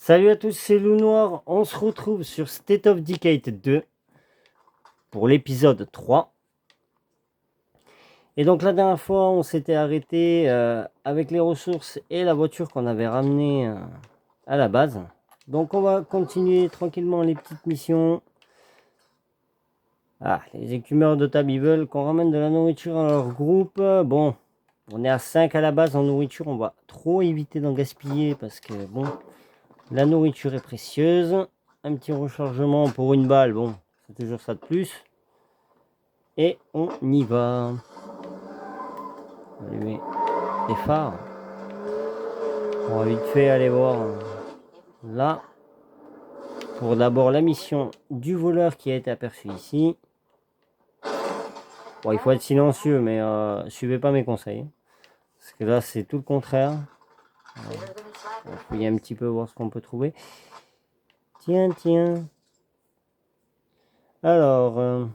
Salut à tous, c'est Loup Noir. On se retrouve sur State of Decay 2 pour l'épisode 3. Et donc la dernière fois, on s'était arrêté avec les ressources et la voiture qu'on avait ramenée à la base. Donc on va continuer tranquillement les petites missions. Ah, les écumeurs de table, ils veulent qu'on ramène de la nourriture à leur groupe. Bon, on est à 5 à la base en nourriture. On va trop éviter d'en gaspiller parce que bon, la nourriture est précieuse. Un petit rechargement pour une balle, bon, c'est toujours ça de plus. Et on y va. Allumer les phares. On va vite fait aller voir là. Pour d'abord la mission du voleur qui a été aperçu ici. Bon, il faut être silencieux, mais suivez pas mes conseils. Parce que là, c'est tout le contraire. On va fouiller un petit peu, voir ce qu'on peut trouver. Tiens. Alors,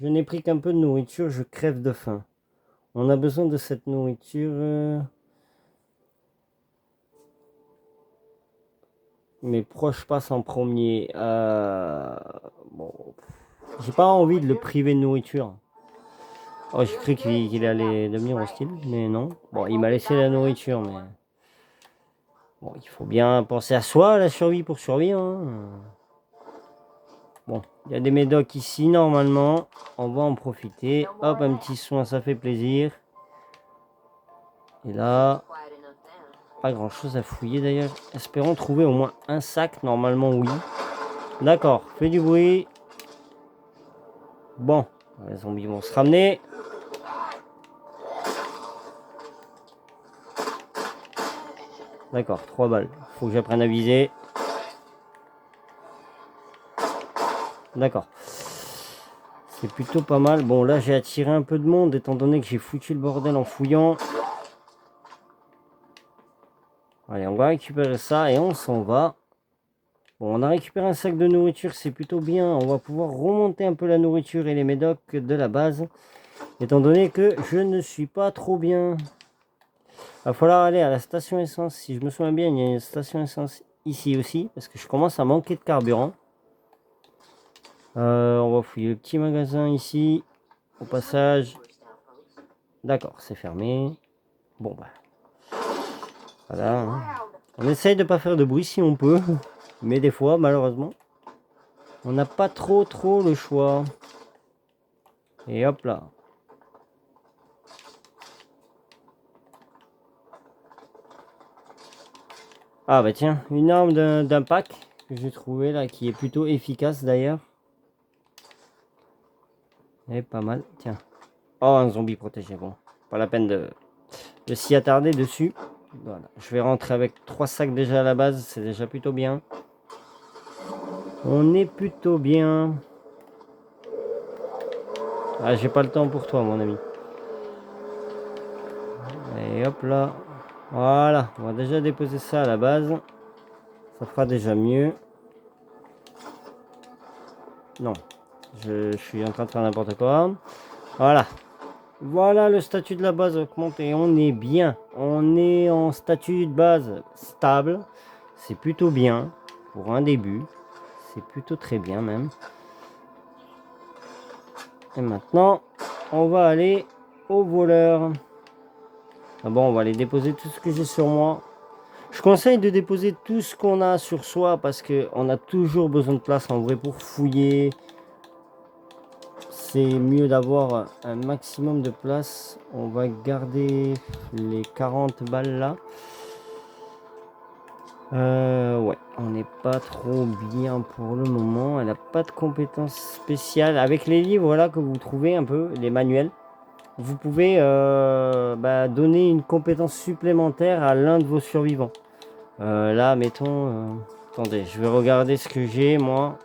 je n'ai pris qu'un peu de nourriture, je crève de faim. On a besoin de cette nourriture. Mes proches passent en premier. Bon, j'ai pas envie de le priver de nourriture. Oh, j'ai cru qu'il allait devenir hostile, mais non. Bon, il m'a laissé la nourriture, mais bon, il faut bien penser à soi, à la survie pour survivre. Hein. Bon, il y a des médocs ici normalement. On va en profiter. Hop, un petit soin, ça fait plaisir. Et là, pas grand chose à fouiller d'ailleurs. Espérons trouver au moins un sac. Normalement, oui. D'accord, fait du bruit. Bon, les zombies vont se ramener. D'accord, 3 balles. Faut que j'apprenne à viser. D'accord. C'est plutôt pas mal. Bon, là, j'ai attiré un peu de monde, étant donné que j'ai foutu le bordel en fouillant. Allez, on va récupérer ça et on s'en va. Bon, on a récupéré un sac de nourriture, c'est plutôt bien. On va pouvoir remonter un peu la nourriture et les médocs de la base. Étant donné que je ne suis pas trop bien. Il va falloir aller à la station essence. Si je me souviens bien, il y a une station essence ici aussi. Parce que je commence à manquer de carburant. On va fouiller le petit magasin ici. Au passage. D'accord, c'est fermé. Bon, bah. Voilà. Hein. On essaye de ne pas faire de bruit si on peut. Mais des fois, malheureusement, on n'a pas trop le choix. Et hop là. Ah bah tiens, une arme d'un pack que j'ai trouvé là, qui est plutôt efficace d'ailleurs. Et pas mal, tiens. Oh, un zombie protégé, bon. Pas la peine de s'y attarder dessus. Voilà, je vais rentrer avec 3 sacs déjà à la base, c'est déjà plutôt bien. On est plutôt bien. Ah, j'ai pas le temps pour toi, mon ami. Et hop là. Voilà, on va déjà déposer ça à la base. Ça fera déjà mieux. Non, je suis en train de faire n'importe quoi. Voilà. Voilà, le statut de la base augmente et on est bien. On est en statut de base stable. C'est plutôt bien pour un début. C'est plutôt très bien même. Et maintenant, on va aller au voleur. Ah bon, on va aller déposer tout ce que j'ai sur moi. Je conseille de déposer tout ce qu'on a sur soi parce qu'on a toujours besoin de place en vrai pour fouiller. C'est mieux d'avoir un maximum de place. On va garder les 40 balles là. Ouais, on n'est pas trop bien pour le moment. Elle n'a pas de compétences spéciales. Avec les livres là que vous trouvez un peu, les manuels, vous pouvez donner une compétence supplémentaire à l'un de vos survivants. Là, mettons... attendez, je vais regarder ce que j'ai, moi.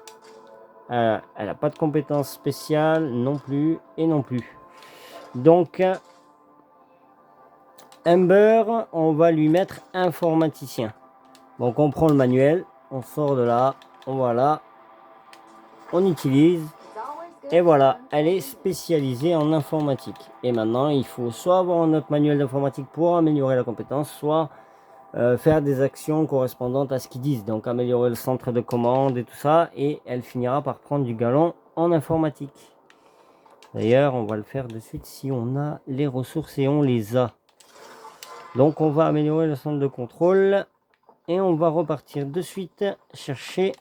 Elle n'a pas de compétences spéciales non plus et non plus. Donc, Amber, on va lui mettre informaticien. Donc, on prend le manuel, on sort de là, on va là, on utilise. Et voilà, elle est spécialisée en informatique. Et maintenant, il faut soit avoir un autre manuel d'informatique pour améliorer la compétence, soit faire des actions correspondantes à ce qu'ils disent. Donc améliorer le centre de commande et tout ça. Et elle finira par prendre du galon en informatique. D'ailleurs, on va le faire de suite si on a les ressources et on les a. Donc on va améliorer le centre de contrôle. Et on va repartir de suite chercher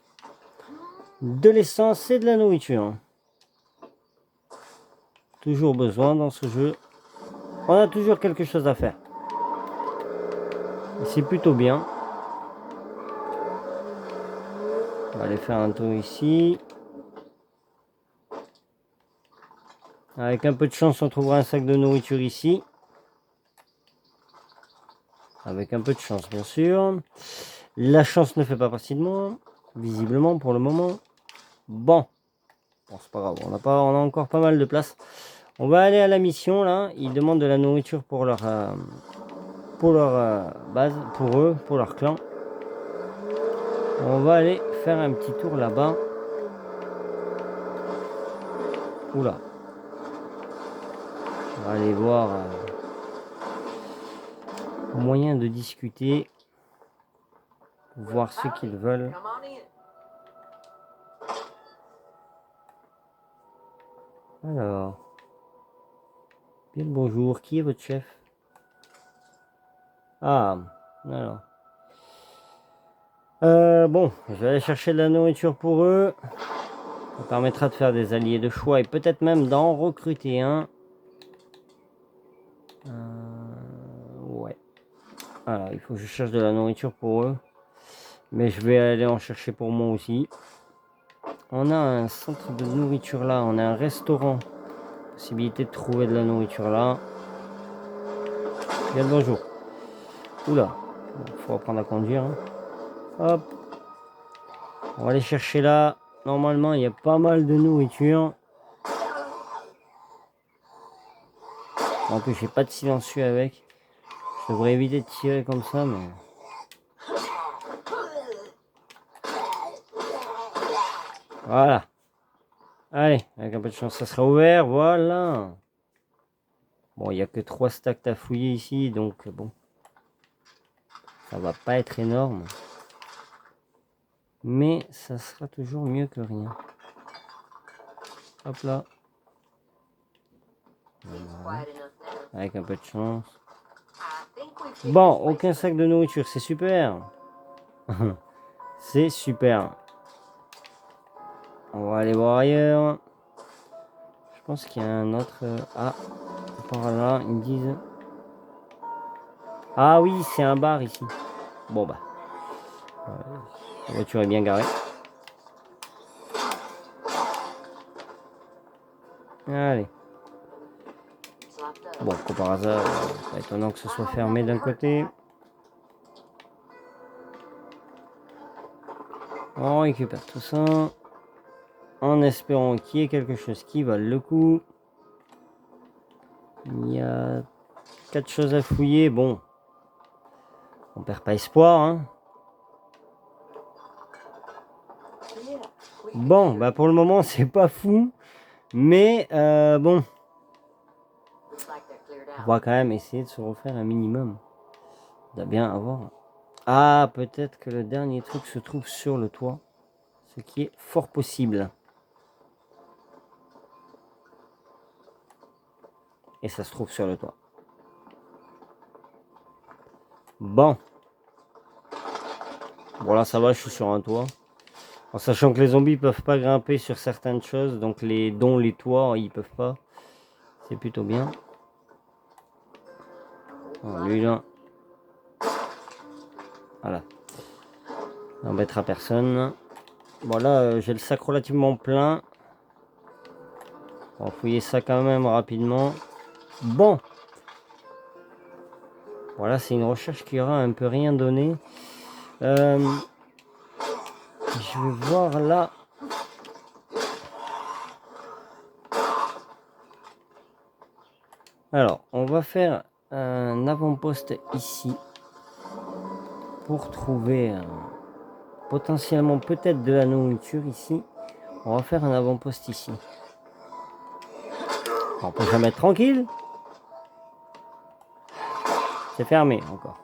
de l'essence et de la nourriture. Toujours besoin dans ce jeu. On a toujours quelque chose à faire. C'est plutôt bien. On va aller faire un tour ici. Avec un peu de chance, on trouvera un sac de nourriture ici. Avec un peu de chance, bien sûr. La chance ne fait pas partie de moi, visiblement pour le moment. Bon, c'est pas grave, on a encore pas mal de place. On va aller à la mission là. Ils demandent de la nourriture pour leur base, pour eux, pour leur clan. On va aller faire un petit tour là-bas. Oula. On va aller voir moyen de discuter. Voir ce qu'ils veulent. Alors. Bien le bonjour. Qui est votre chef? Ah, alors. Bon, je vais aller chercher de la nourriture pour eux. Ça permettra de faire des alliés de choix et peut-être même d'en recruter un. Ouais. Alors, il faut que je cherche de la nourriture pour eux. Mais je vais aller en chercher pour moi aussi. On a un centre de nourriture là. On a un restaurant. Possibilité de trouver de la nourriture là. Bien le bonjour. Oula. Il faut apprendre à conduire. Hein. Hop. On va aller chercher là. Normalement, il y a pas mal de nourriture. En plus, j'ai pas de silencieux avec. Je devrais éviter de tirer comme ça, mais... Voilà. Allez, avec un peu de chance, ça sera ouvert. Voilà. Bon, il n'y a que 3 stacks à fouiller ici, donc bon. Ça va pas être énorme. Mais ça sera toujours mieux que rien. Hop là. Voilà. Avec un peu de chance. Bon, aucun sac de nourriture, c'est super. C'est super. On va aller voir ailleurs. Je pense qu'il y a un autre... Ah, par là, ils me disent... Ah oui, c'est un bar ici. Bon bah. La voiture est bien garée. Allez. Bon, comme par hasard, pas étonnant que ce soit fermé d'un côté. On récupère tout ça. En espérant qu'il y ait quelque chose qui vale le coup. Il y a 4 choses à fouiller. Bon. On perd pas espoir. Hein. Bon, bah pour le moment, c'est pas fou. Mais bon. On va quand même essayer de se refaire un minimum. On doit bien avoir. Ah, peut-être que le dernier truc se trouve sur le toit. Ce qui est fort possible. Et ça se trouve sur le toit. Bon. Bon là ça va, je suis sur un toit. En sachant que les zombies peuvent pas grimper sur certaines choses. Donc dont les toits, ils peuvent pas. C'est plutôt bien. Alors, lui là. Voilà. Ça n'embêtera personne. Bon là j'ai le sac relativement plein. On va fouiller ça quand même rapidement. Bon. Voilà, c'est une recherche qui aura un peu rien donné. Je vais voir là. Alors, on va faire un avant-poste ici. Pour trouver potentiellement peut-être de la nourriture ici. On va faire un avant-poste ici. On peut jamais être tranquille. C'est fermé encore.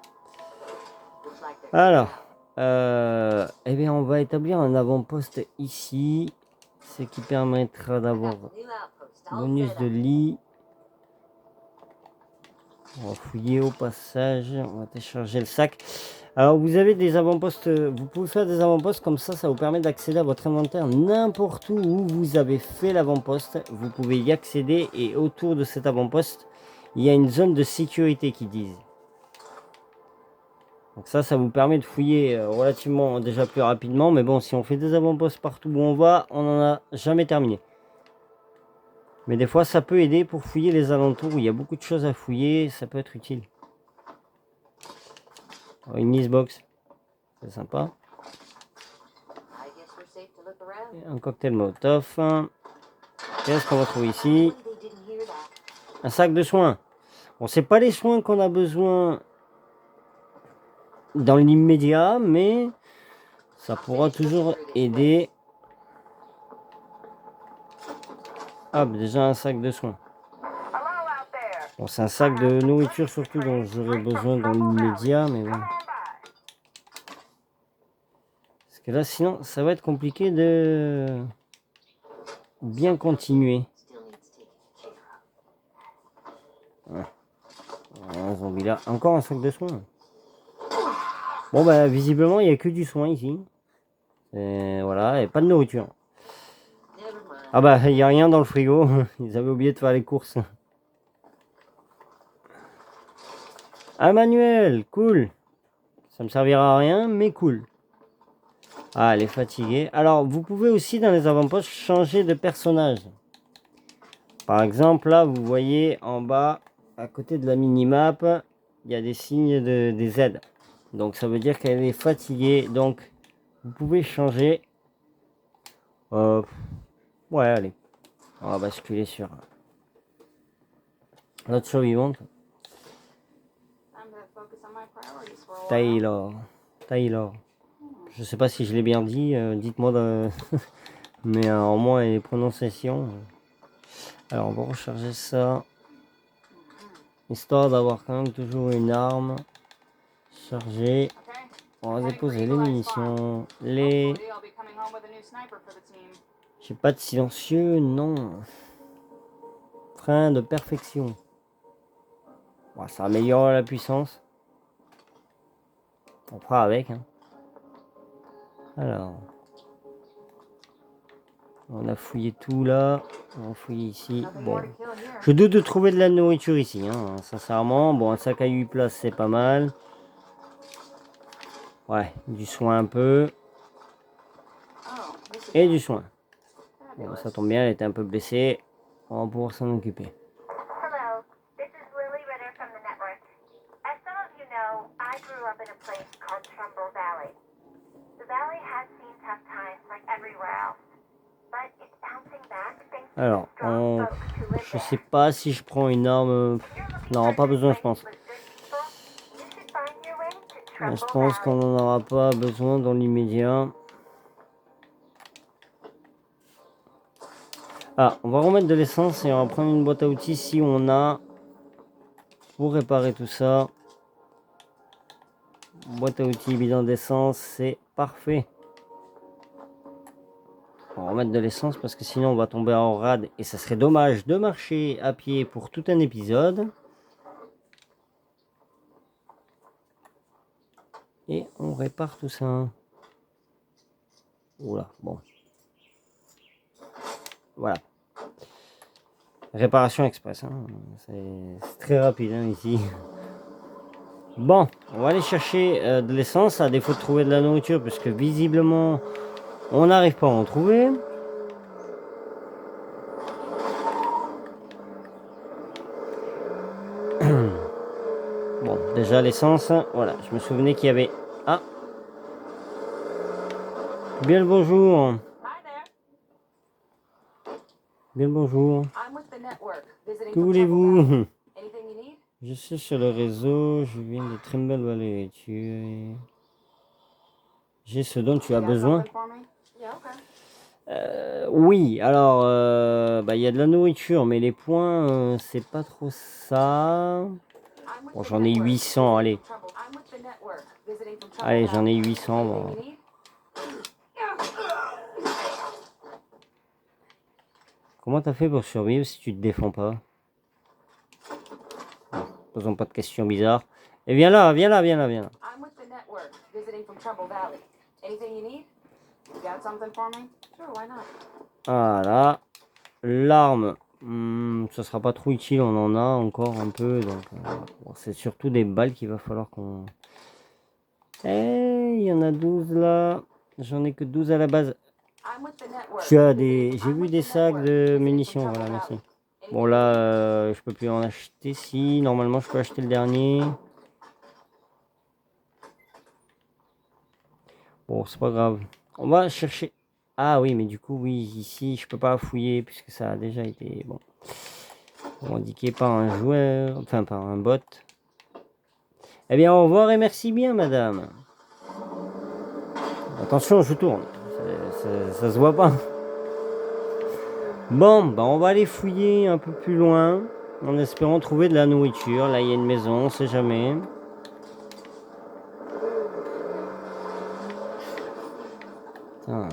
Alors, eh bien, on va établir un avant-poste ici, ce qui permettra d'avoir bonus de lit. On va fouiller au passage, on va télécharger le sac. Alors vous avez des avant-postes, vous pouvez faire des avant-postes comme ça vous permet d'accéder à votre inventaire n'importe où vous avez fait l'avant-poste. Vous pouvez y accéder et autour de cet avant-poste, il y a une zone de sécurité qui disent. Donc ça vous permet de fouiller relativement déjà plus rapidement. Mais bon, si on fait des avant-postes partout où on va, on n'en a jamais terminé. Mais des fois, ça peut aider pour fouiller les alentours où il y a beaucoup de choses à fouiller. Ça peut être utile. Une Icebox, c'est sympa. Et un cocktail Molotov. Qu'est-ce qu'on va trouver ici? Un sac de soins. Bon, c'est pas les soins qu'on a besoin dans l'immédiat, mais ça pourra toujours aider. Hop, déjà un sac de soins. Bon, c'est un sac de nourriture surtout dont j'aurais besoin dans l'immédiat, mais bon. Parce que là, sinon, ça va être compliqué de bien continuer. Ouais. Un zombie là. Encore un sac de soins. Bon, bah, visiblement, il n'y a que du soin ici. Et voilà, et pas de nourriture. Ah bah, il n'y a rien dans le frigo. Ils avaient oublié de faire les courses. Un manuel, cool. Ça me servira à rien, mais cool. Ah, elle est fatiguée. Alors, vous pouvez aussi, dans les avant-postes, changer de personnage. Par exemple, là, vous voyez en bas, à côté de la minimap, il y a des signes des aides. Donc, ça veut dire qu'elle est fatiguée. Donc, vous pouvez changer. Ouais, allez. On va basculer sur notre survivante. Taylor. Je sais pas si je l'ai bien dit. Dites-moi. Mais en moins les prononciations. Alors, on va recharger ça. Histoire d'avoir quand même toujours une arme chargée. On va déposer les munitions. J'ai pas de silencieux, non. Frein de perfection. Bon, ça améliore la puissance. On fera avec. Hein. Alors. On a fouillé tout là. On va fouiller ici. Bon. Je doute de trouver de la nourriture ici. Hein, sincèrement. Bon, un sac à 8 places, c'est pas mal. Ouais, du soin un peu. Et du soin. Bon, ça tombe bien, elle était un peu blessée. On va pouvoir s'en occuper. Hello, this is Lily Ritter from the network. As some of you know, I grew up in a place called Trumbull Valley. The valley has seen tough times like everywhere else, but it's bouncing back thanks to Alors, strong folks who live je sais there. pas si je prends une arme. Non, pas besoin, je pense. Je pense qu'on n'en aura pas besoin dans l'immédiat. Ah, on va remettre de l'essence et on va prendre une boîte à outils si on a pour réparer tout ça. Boîte à outils, bidon d'essence, c'est parfait. On va remettre de l'essence parce que sinon on va tomber en rade et ça serait dommage de marcher à pied pour tout un épisode. Et on répare tout ça. Oula, bon. Voilà. Réparation express. Hein. C'est très rapide hein, ici. Bon, on va aller chercher de l'essence à défaut de trouver de la nourriture puisque visiblement on n'arrive pas à en trouver. Bon, déjà l'essence, voilà, je me souvenais qu'il y avait... Ah, bien le bonjour. Bien le bonjour. Que voulez-vous? Je suis sur le réseau, je viens de Trimble Valley. J'ai ce dont tu as besoin. Oui, alors, bah, y a de la nourriture, mais les points, c'est pas trop ça. Bon, j'en ai 800, allez. Allez, j'en ai 800. Bon. Comment t'as fait pour survivre si tu te défends pas? Posons pas de questions bizarres. Et viens là, viens là, viens là, viens là. I'm with the network, visiting from Trumbull Valley. Anything you need? You got something for me? Sure, why not? Voilà. L'arme. Ça sera pas trop utile, on en a encore un peu. Donc, bon, c'est surtout des balles qu'il va falloir qu'on... Eh, il y en a 12 là. J'en ai que 12 à la base. I'm with the network. J'ai vu des sacs de munitions, voilà, merci. Bon là, je peux plus en acheter. Si, normalement je peux acheter le dernier. Bon, c'est pas grave. On va chercher... Ah oui, mais du coup, oui, ici, je peux pas fouiller puisque ça a déjà été... Bon. Indiqué par un joueur, enfin par un bot. Eh bien, au revoir et merci bien, madame. Attention, je tourne. Ça se voit pas. Bon, bah on va aller fouiller un peu plus loin, en espérant trouver de la nourriture. Là, il y a une maison, on sait jamais. Putain.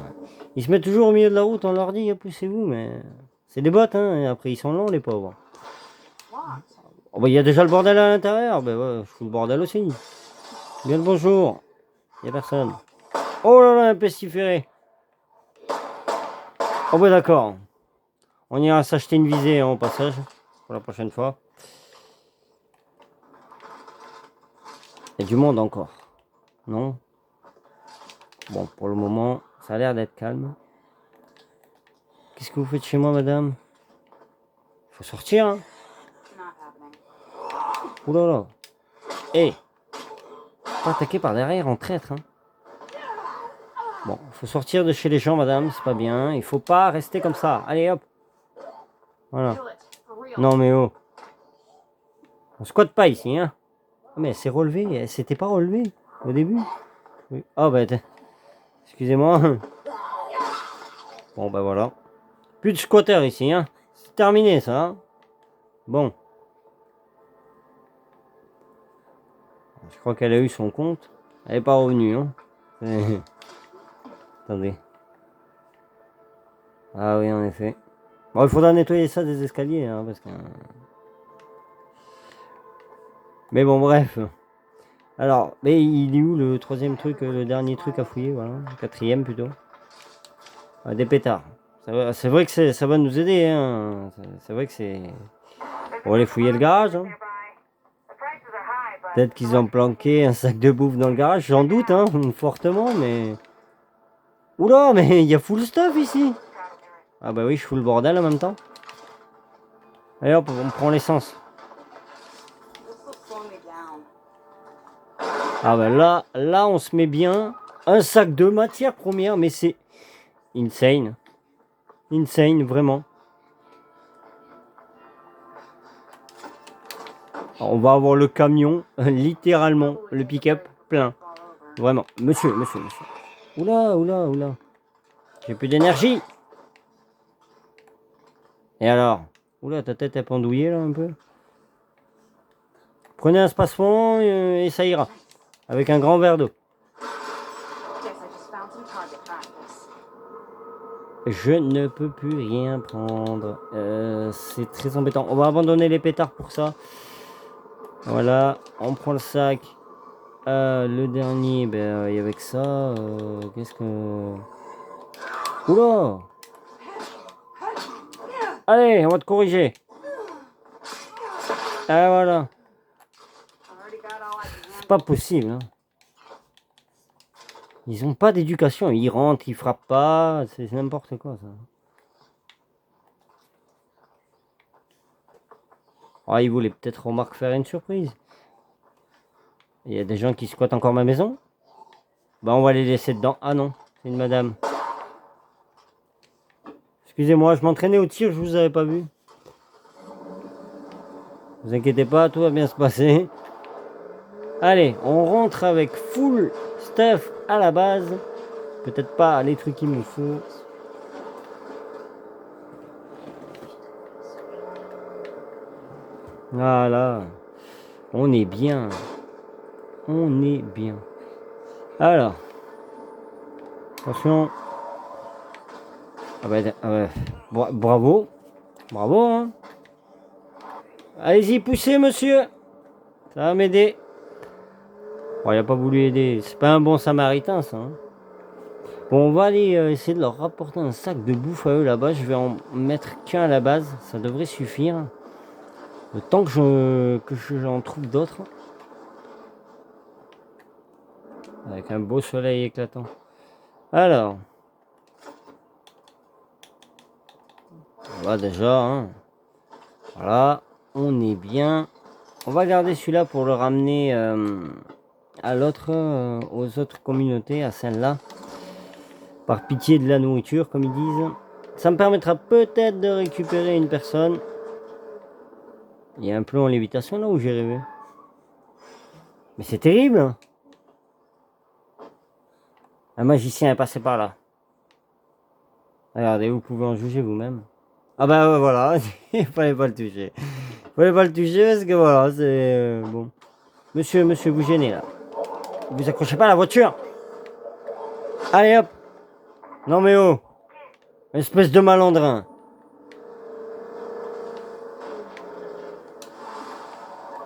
Ils se mettent toujours au milieu de la route, on leur dit, poussez-vous, mais... C'est des bots, hein, et après ils sont longs, les pauvres. Oh, bah, il y a déjà le bordel à l'intérieur, bah ouais, je fous le bordel aussi. Bien le bonjour. Il n'y a personne. Oh là là, un pestiféré. Oh bah d'accord. On ira s'acheter une visée hein, au passage, pour la prochaine fois. Il y a du monde encore. Non? Bon, pour le moment, ça a l'air d'être calme. Qu'est-ce que vous faites chez moi, madame? Faut sortir, hein? Ouh là là. Hé! Pas attaqué par derrière en traître, hein? Bon, faut sortir de chez les gens, madame, c'est pas bien. Il faut pas rester comme ça. Allez, hop! Voilà. Non, mais oh! On squatte pas ici, hein? Mais elle s'est relevée, elle s'était pas relevée au début. Oui. Oh, bah, excusez-moi. Bon, bah voilà. Plus de squatteurs ici, hein? C'est terminé, ça, hein? Bon. Je crois qu'elle a eu son compte. Elle n'est pas revenue, hein? Attendez. Ah oui, en effet. Bon, il faudra nettoyer ça des escaliers, hein, parce que... Mais bon, bref. Alors, mais il est où le troisième truc, le dernier truc à fouiller, voilà. Le quatrième, plutôt. Ah, des pétards. C'est vrai que ça va nous aider, hein. C'est vrai que c'est... On va aller fouiller le garage, hein. Peut-être qu'ils ont planqué un sac de bouffe dans le garage, j'en doute, hein, fortement, mais... Oula, mais il y a full stuff ici. Ah bah oui, je fous le bordel en même temps. Allez hop, on prend l'essence. Ah bah là on se met bien. Un sac de matière première, mais c'est insane. Insane, vraiment. Alors, on va avoir le camion, littéralement, le pick-up plein. Vraiment. Monsieur. Oula. J'ai plus d'énergie. Et alors? Oula, ta tête est pendouillée là un peu. Prenez un space-fond et ça ira. Avec un grand verre d'eau. Je ne peux plus rien prendre. C'est très embêtant. On va abandonner les pétards pour ça. Voilà, on prend le sac. Le dernier, ben, et avec ça, qu'est-ce que... Oula! Allez, on va te corriger. Ah voilà. C'est pas possible. Hein. Ils ont pas d'éducation. Ils rentrent, ils frappent pas. C'est n'importe quoi ça. Ah, ils voulaient peut-être remarque faire une surprise. Il y a des gens qui squattent encore ma maison. Bah on va les laisser dedans. Ah non, c'est une madame. Excusez-moi, je m'entraînais au tir, je vous avais pas vu. Vous inquiétez pas, tout va bien se passer. Allez, on rentre avec full stuff à la base. Peut-être pas les trucs qu'il me faut. Voilà. On est bien. On est bien. Alors, attention. Bravo. Bravo, hein. Allez-y, poussez, monsieur. Ça va m'aider. Bon, il a pas voulu aider. C'est pas un bon samaritain, ça. Hein. Bon, on va aller essayer de leur rapporter un sac de bouffe à eux là-bas. Je vais en mettre qu'un à la base. Ça devrait suffire. Le temps que j'en trouve d'autres. Avec un beau soleil éclatant. Alors. Voilà déjà. Hein. Voilà. On est bien. On va garder celui-là pour le ramener à l'autre, aux autres communautés, à celle-là. Par pitié de la nourriture, comme ils disent. Ça me permettra peut-être de récupérer une personne. Il y a un plomb en lévitation là où j'ai rêvé. Mais c'est terrible. Un magicien est passé par là. Regardez, vous pouvez en juger vous-même. Ah bah voilà, il fallait pas le toucher. Il fallait pas le toucher parce que voilà, c'est... bon. Monsieur, vous gênez là. Vous accrochez pas à la voiture. Allez hop. Non mais oh. Espèce de malandrin.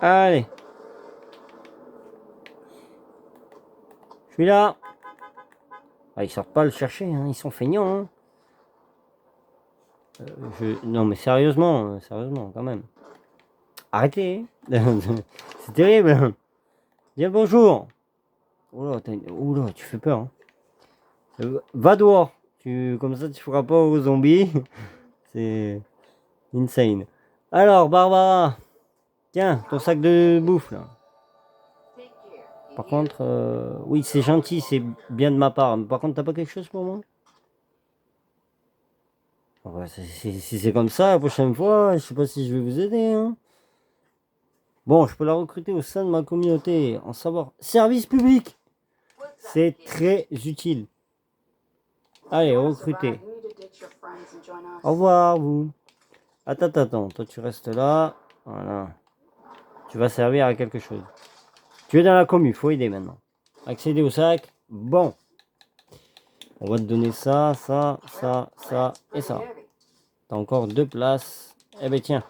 Allez. Je suis là. Ah, ils sortent pas le chercher, hein. Ils sont feignants. Hein. Non mais sérieusement, quand même. Arrêtez. C'est terrible. Bien bonjour. Oula, tu fais peur. Hein. Va dehors. Comme ça, tu feras pas aux zombies. C'est insane. Alors, Barbara. Tiens, ton sac de bouffe là. Par contre, oui, c'est gentil, c'est bien de ma part. Par contre, t'as pas quelque chose pour moi? Ouais, si c'est comme ça, la prochaine fois, je sais pas si je vais vous aider. Hein. Bon, je peux la recruter au sein de ma communauté. En savoir service public. C'est très utile. Allez, recruter. Au revoir, vous. Attends. Toi, tu restes là. Voilà. Tu vas servir à quelque chose. Tu es dans la commune, faut aider maintenant. Accéder au sac. Bon. On va te donner ça et ça. T'as encore 2 places. Eh ben tiens.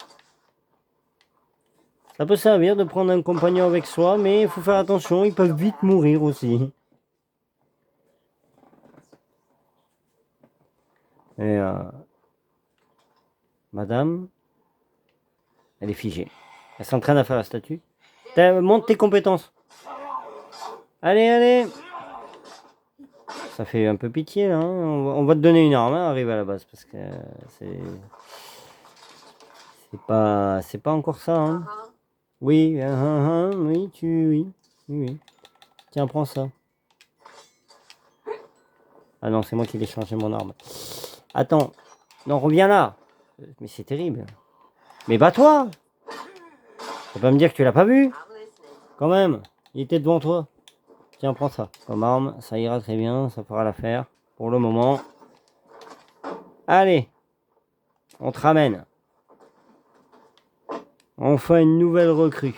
Ça peut servir de prendre un compagnon avec soi, mais il faut faire attention, ils peuvent vite mourir aussi. Et madame, elle est figée. Elle s'entraîne à faire la statue. Monte tes compétences. Allez. Ça fait un peu pitié là. Hein. On va te donner une arme, hein, arrive à la base, parce que c'est pas encore ça. Hein. Oui, oui. Tiens, prends ça. Ah non, c'est moi qui l'ai changé mon arme. Attends, non, reviens là. Mais c'est terrible. Mais bats-toi. Tu vas pas me dire que tu l'as pas vu. Quand même, il était devant toi. Tiens, prends ça comme arme, ça ira très bien, ça fera l'affaire pour le moment. Allez, on te ramène. Enfin une nouvelle recrue.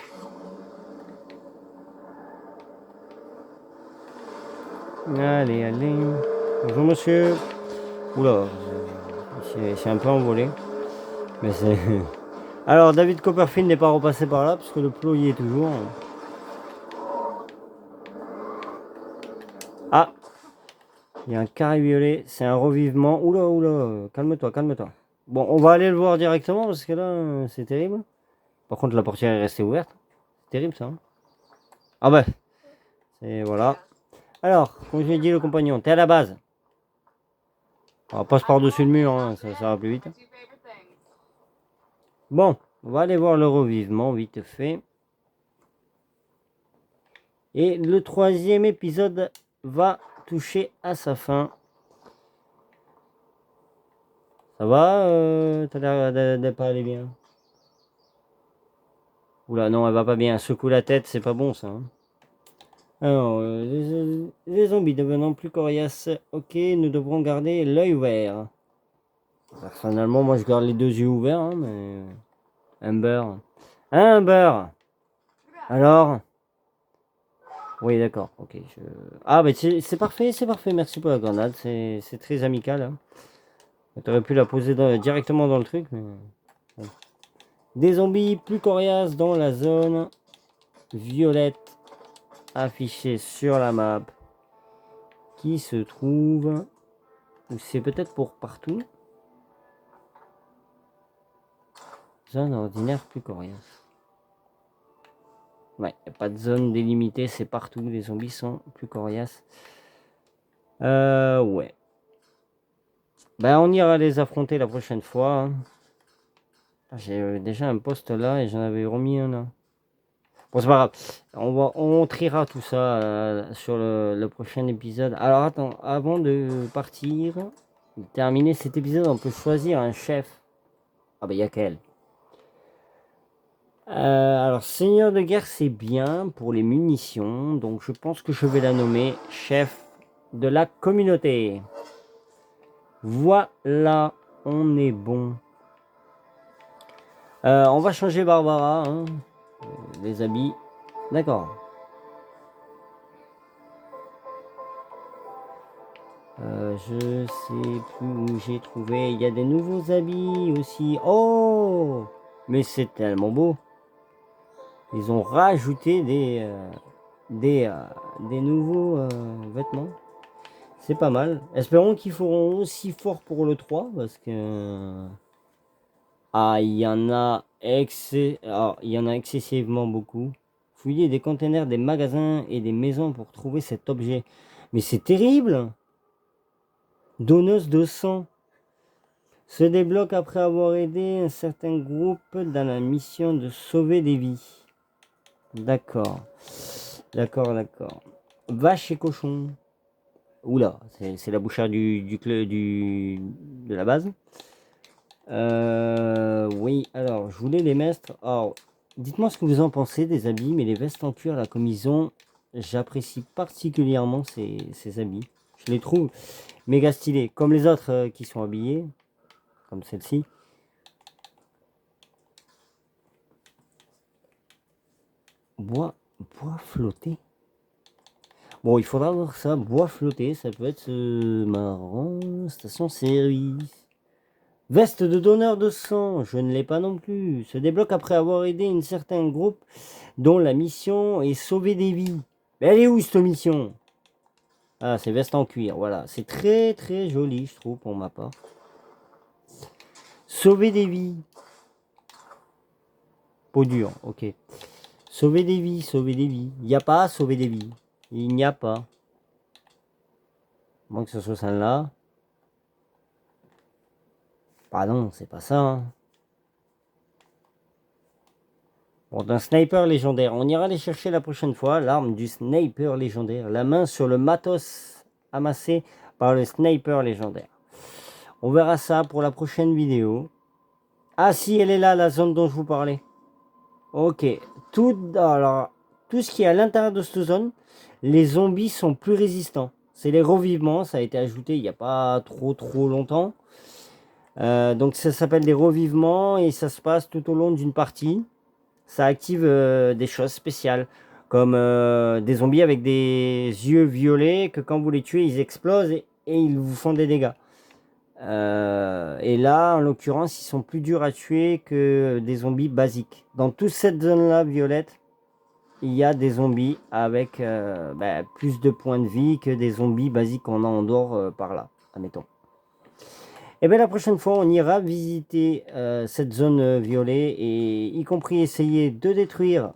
Allez. Bonjour monsieur. Oula, c'est un peu envolé. Mais c'est... Alors David Copperfield n'est pas repassé par là parce que le plot y est toujours. Ah, il y a un carré violet, c'est un revivement. Oula, calme-toi. Bon, on va aller le voir directement parce que là, c'est terrible. Par contre, la portière est restée ouverte. C'est terrible ça. Hein. Ah bah, c'est voilà. Alors, comme je l'ai dit, le compagnon, t'es à la base. On passe par-dessus le mur, hein, ça va plus vite. Bon, on va aller voir le revivement vite fait. Et le 3e épisode va toucher à sa fin. Ça va t'as l'air de pas aller bien. Oula, non, elle va pas bien. Secoue la tête, c'est pas bon ça. Hein. Alors, les zombies devenant plus coriaces. Ok, nous devrons garder l'œil ouvert. Personnellement, moi je garde les 2 yeux ouverts, hein, mais... Amber. Alors Oui, d'accord. Ok. Ah, bah c'est parfait, c'est parfait. Merci pour la grenade. C'est très amical. Hein. T'aurais pu la poser directement dans le truc, mais... bon. Des zombies plus coriaces dans la zone violette affichée sur la map qui se trouve... Ou c'est peut-être pour partout. Zone ordinaire plus coriace. Ouais, y a pas de zone délimitée, c'est partout. Les zombies sont plus coriaces. Ouais. Ben, on ira les affronter la prochaine fois. Hein. J'ai déjà un poste là et j'en avais remis un là. Bon, c'est pas grave. On triera tout ça sur le prochain épisode. Alors, attends, avant de partir, de terminer cet épisode, on peut choisir un chef. Ah, ben, il y a qu'elle. Alors, Seigneur de guerre, c'est bien pour les munitions. Donc, je pense que je vais la nommer chef de la communauté. Voilà, on est bon. On va changer Barbara, hein, les habits. D'accord. Je sais plus où j'ai trouvé. Il y a des nouveaux habits aussi. Oh! Mais c'est tellement beau. Ils ont rajouté des nouveaux vêtements. C'est pas mal. Espérons qu'ils feront aussi fort pour le 3 parce que... Ah, il y en a excessivement beaucoup. Fouiller des containers, des magasins et des maisons pour trouver cet objet. Mais c'est terrible! Donneuse de sang. Se débloque après avoir aidé un certain groupe dans la mission de sauver des vies. D'accord. D'accord. Vache et cochon. Oula, c'est la bouchère de la base. Oui, alors, je voulais les mettre. Alors, dites-moi ce que vous en pensez des habits, mais les vestes en cuir, la combinaison, j'apprécie particulièrement ces habits. Je les trouve méga stylés, comme les autres qui sont habillés, comme celle-ci. Bois flotté. Bon, il faudra voir ça. Bois flotté, ça peut être marrant. Station service. Veste de donneur de sang, je ne l'ai pas non plus. Se débloque après avoir aidé un certain groupe dont la mission est sauver des vies. Mais elle est où cette mission? Ah, c'est veste en cuir, voilà. C'est très très joli, je trouve, pour ma part. Sauver des vies. Peau dure, ok. Sauver des vies, sauver des vies. Il n'y a pas sauver des vies. Il n'y a pas. Moins que ce soit celle-là. Pardon, c'est pas ça. Hein. Bon, d'un sniper légendaire. On ira les chercher la prochaine fois. L'arme du sniper légendaire. La main sur le matos amassé par le sniper légendaire. On verra ça pour la prochaine vidéo. Ah si, elle est là, la zone dont je vous parlais. Ok. Alors, tout ce qui est à l'intérieur de cette zone, les zombies sont plus résistants. C'est les revivements. Ça a été ajouté il n'y a pas trop longtemps. Donc ça s'appelle des revivements et ça se passe tout au long d'une partie. Ça active des choses spéciales comme des zombies avec des yeux violets que quand vous les tuez ils explosent et ils vous font des dégâts. Et là en l'occurrence ils sont plus durs à tuer que des zombies basiques. Dans toute cette zone là violette il y a des zombies avec plus de points de vie que des zombies basiques qu'on a en dehors par là, admettons. Et bien la prochaine fois, on ira visiter cette zone violet et y compris essayer de détruire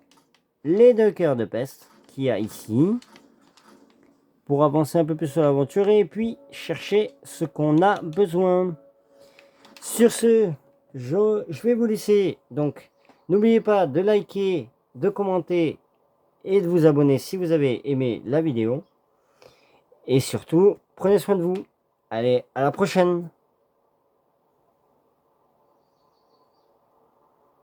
les 2 cœurs de peste qu'il y a ici pour avancer un peu plus sur l'aventure et puis chercher ce qu'on a besoin. Sur ce, je vais vous laisser. Donc, n'oubliez pas de liker, de commenter et de vous abonner si vous avez aimé la vidéo. Et surtout, prenez soin de vous. Allez, à la prochaine!